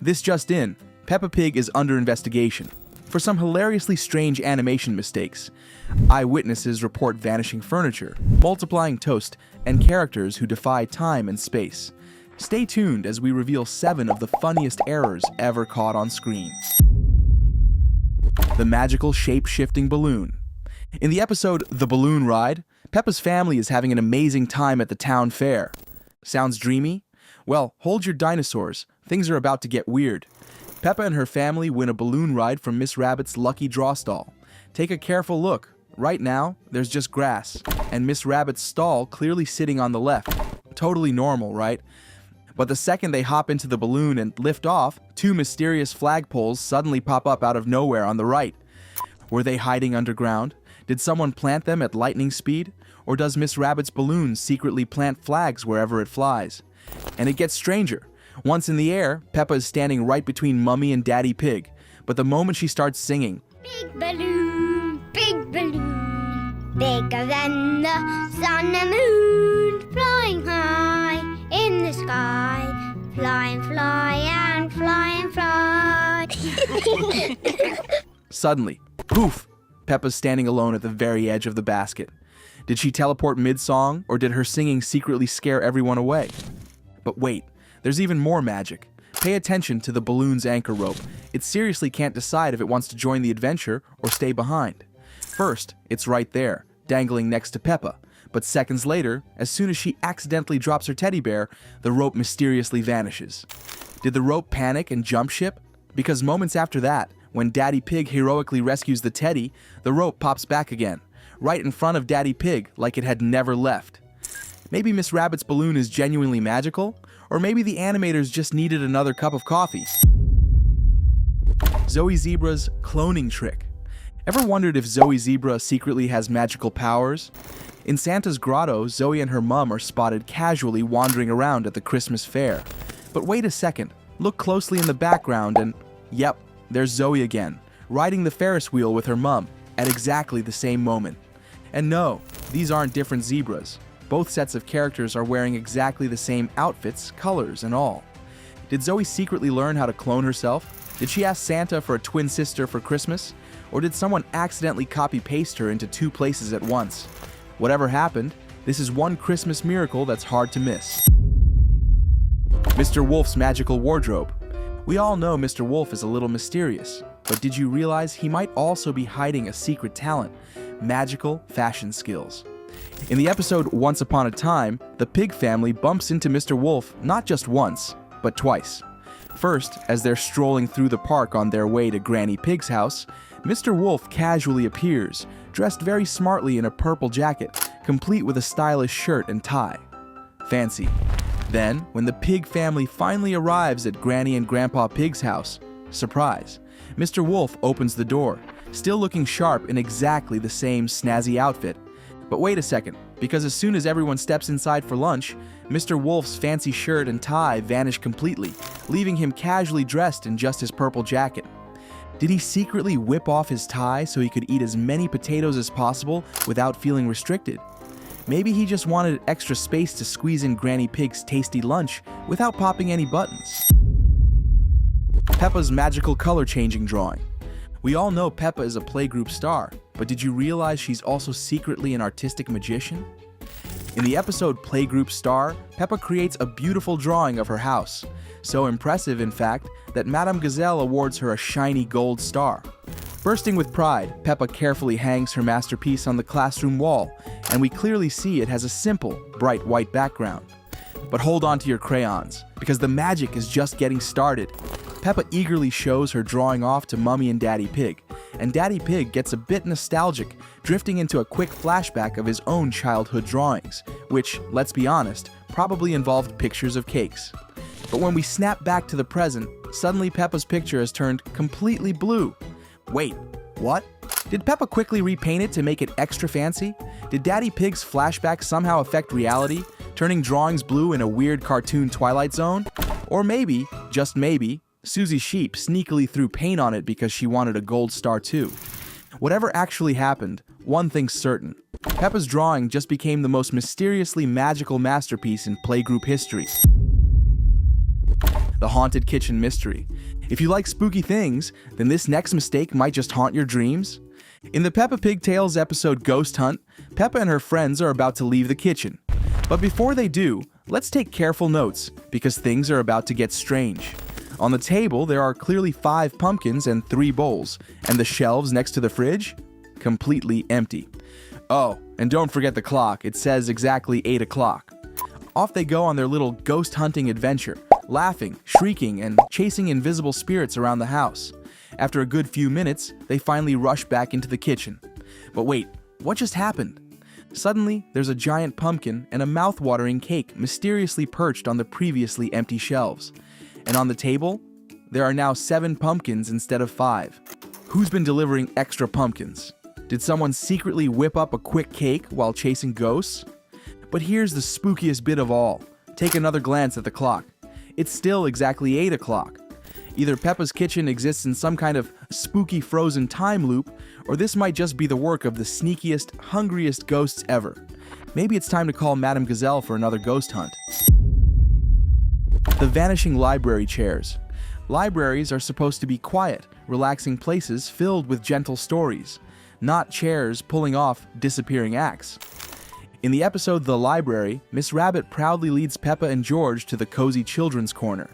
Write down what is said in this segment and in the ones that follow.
This just in, Peppa Pig is under investigation for some hilariously strange animation mistakes. Eyewitnesses report vanishing furniture, multiplying toast, and characters who defy time and space. Stay tuned as we reveal 7 of the funniest errors ever caught on screen. The magical shape-shifting balloon. In the episode The Balloon Ride, Peppa's family is having an amazing time at the town fair. Sounds dreamy? Well, hold your dinosaurs. Things are about to get weird. Peppa and her family win a balloon ride from Miss Rabbit's lucky draw stall. Take a careful look. Right now, there's just grass, and Miss Rabbit's stall clearly sitting on the left. Totally normal, right? But the second they hop into the balloon and lift off, 2 mysterious flagpoles suddenly pop up out of nowhere on the right. Were they hiding underground? Did someone plant them at lightning speed? Or does Miss Rabbit's balloon secretly plant flags wherever it flies? And it gets stranger. Once in the air, Peppa is standing right between Mummy and Daddy Pig. But the moment she starts singing, big balloon, bigger than the sun and moon, flying high in the sky, fly and fly and fly and fly. Suddenly, poof, Peppa's standing alone at the very edge of the basket. Did she teleport mid-song, or did her singing secretly scare everyone away? But wait, there's even more magic. Pay attention to the balloon's anchor rope. It seriously can't decide if it wants to join the adventure or stay behind. First, it's right there, dangling next to Peppa. But seconds later, as soon as she accidentally drops her teddy bear, the rope mysteriously vanishes. Did the rope panic and jump ship? Because moments after that, when Daddy Pig heroically rescues the teddy, the rope pops back again, right in front of Daddy Pig like it had never left. Maybe Miss Rabbit's balloon is genuinely magical, or maybe the animators just needed another cup of coffee. Zoe Zebra's cloning trick. Ever wondered if Zoe Zebra secretly has magical powers? In Santa's grotto, Zoe and her mum are spotted casually wandering around at the Christmas fair. But wait a second, look closely in the background and, yep, there's Zoe again, riding the Ferris wheel with her mum at exactly the same moment. And no, these aren't different zebras. Both sets of characters are wearing exactly the same outfits, colors, and all. Did Zoe secretly learn how to clone herself? Did she ask Santa for a twin sister for Christmas? Or did someone accidentally copy-paste her into 2 places at once? Whatever happened, this is one Christmas miracle that's hard to miss. Mr. Wolf's magical wardrobe. We all know Mr. Wolf is a little mysterious, but did you realize he might also be hiding a secret talent, magical fashion skills? In the episode Once Upon a Time, the Pig family bumps into Mr. Wolf not just once, but twice. First, as they're strolling through the park on their way to Granny Pig's house, Mr. Wolf casually appears, dressed very smartly in a purple jacket, complete with a stylish shirt and tie. Fancy. Then, when the Pig family finally arrives at Granny and Grandpa Pig's house, surprise, Mr. Wolf opens the door, still looking sharp in exactly the same snazzy outfit. But wait a second, because as soon as everyone steps inside for lunch, Mr. Wolf's fancy shirt and tie vanish completely, leaving him casually dressed in just his purple jacket. Did he secretly whip off his tie so he could eat as many potatoes as possible without feeling restricted? Maybe he just wanted extra space to squeeze in Granny Pig's tasty lunch without popping any buttons. Peppa's magical color-changing drawing. We all know Peppa is a playgroup star, but did you realize she's also secretly an artistic magician? In the episode Playgroup Star, Peppa creates a beautiful drawing of her house. So impressive, in fact, that Madame Gazelle awards her a shiny gold star. Bursting with pride, Peppa carefully hangs her masterpiece on the classroom wall, and we clearly see it has a simple, bright white background. But hold on to your crayons, because the magic is just getting started. Peppa eagerly shows her drawing off to Mummy and Daddy Pig, and Daddy Pig gets a bit nostalgic, drifting into a quick flashback of his own childhood drawings, which, let's be honest, probably involved pictures of cakes. But when we snap back to the present, suddenly Peppa's picture has turned completely blue. Wait, what? Did Peppa quickly repaint it to make it extra fancy? Did Daddy Pig's flashback somehow affect reality, turning drawings blue in a weird cartoon Twilight Zone? Or maybe, just maybe, Suzy Sheep sneakily threw paint on it because she wanted a gold star too. Whatever actually happened, one thing's certain. Peppa's drawing just became the most mysteriously magical masterpiece in playgroup history. the haunted kitchen mystery. If you like spooky things, then this next mistake might just haunt your dreams. In the Peppa Pig Tales episode Ghost Hunt, Peppa and her friends are about to leave the kitchen. But before they do, let's take careful notes, because things are about to get strange. On the table, there are clearly 5 pumpkins and 3 bowls, and the shelves next to the fridge? Completely empty. Oh, and don't forget the clock, it says exactly 8 o'clock. Off they go on their little ghost hunting adventure, laughing, shrieking, and chasing invisible spirits around the house. After a good few minutes, they finally rush back into the kitchen. But wait, what just happened? Suddenly, there's a giant pumpkin and a mouth-watering cake mysteriously perched on the previously empty shelves. And on the table, there are now 7 pumpkins instead of 5. Who's been delivering extra pumpkins? Did someone secretly whip up a quick cake while chasing ghosts? But here's the spookiest bit of all. Take another glance at the clock. It's still exactly 8 o'clock. Either Peppa's kitchen exists in some kind of spooky frozen time loop, or this might just be the work of the sneakiest, hungriest ghosts ever. Maybe it's time to call Madame Gazelle for another ghost hunt. The vanishing library chairs. Libraries are supposed to be quiet, relaxing places filled with gentle stories, not chairs pulling off disappearing acts. In the episode The Library, Miss Rabbit proudly leads Peppa and George to the cozy children's corner.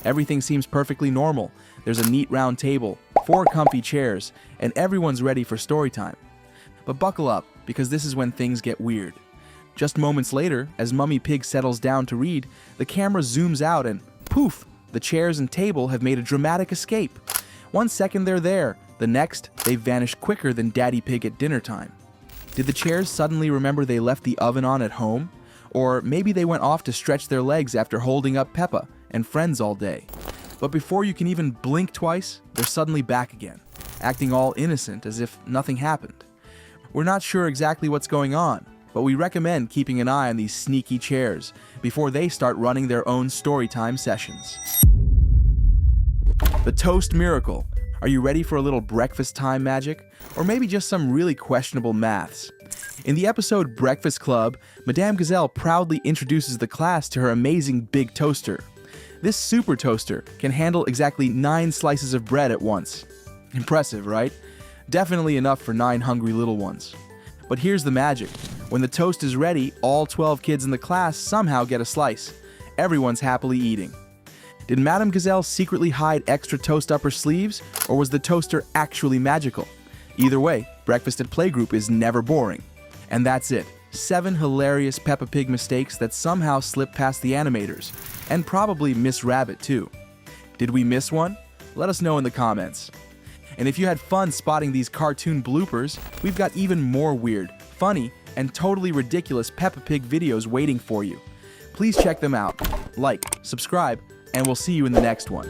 Everything seems perfectly normal. There's a neat round table, 4 comfy chairs, and everyone's ready for story time. But buckle up, because this is when things get weird. Just moments later, as Mummy Pig settles down to read, the camera zooms out and poof, the chairs and table have made a dramatic escape. 1 second they're there, the next they vanish quicker than Daddy Pig at dinner time. Did the chairs suddenly remember they left the oven on at home? Or maybe they went off to stretch their legs after holding up Peppa and friends all day. But before you can even blink twice, they're suddenly back again, acting all innocent as if nothing happened. We're not sure exactly what's going on, but we recommend keeping an eye on these sneaky chairs before they start running their own storytime sessions. The Toast Miracle. Are you ready for a little breakfast time magic? Or maybe just some really questionable maths? In the episode Breakfast Club, Madame Gazelle proudly introduces the class to her amazing big toaster. This super toaster can handle exactly 9 slices of bread at once. Impressive, right? Definitely enough for 9 hungry little ones. But here's the magic. When the toast is ready, all 12 kids in the class somehow get a slice. Everyone's happily eating. Did Madame Gazelle secretly hide extra toast up her sleeves, or was the toaster actually magical? Either way, Breakfast at Playgroup is never boring. And that's it. 7 hilarious Peppa Pig mistakes that somehow slipped past the animators, and probably Miss Rabbit too. Did we miss one? Let us know in the comments. And if you had fun spotting these cartoon bloopers, we've got even more weird, funny, and totally ridiculous Peppa Pig videos waiting for you. Please check them out. Like, subscribe, and we'll see you in the next one.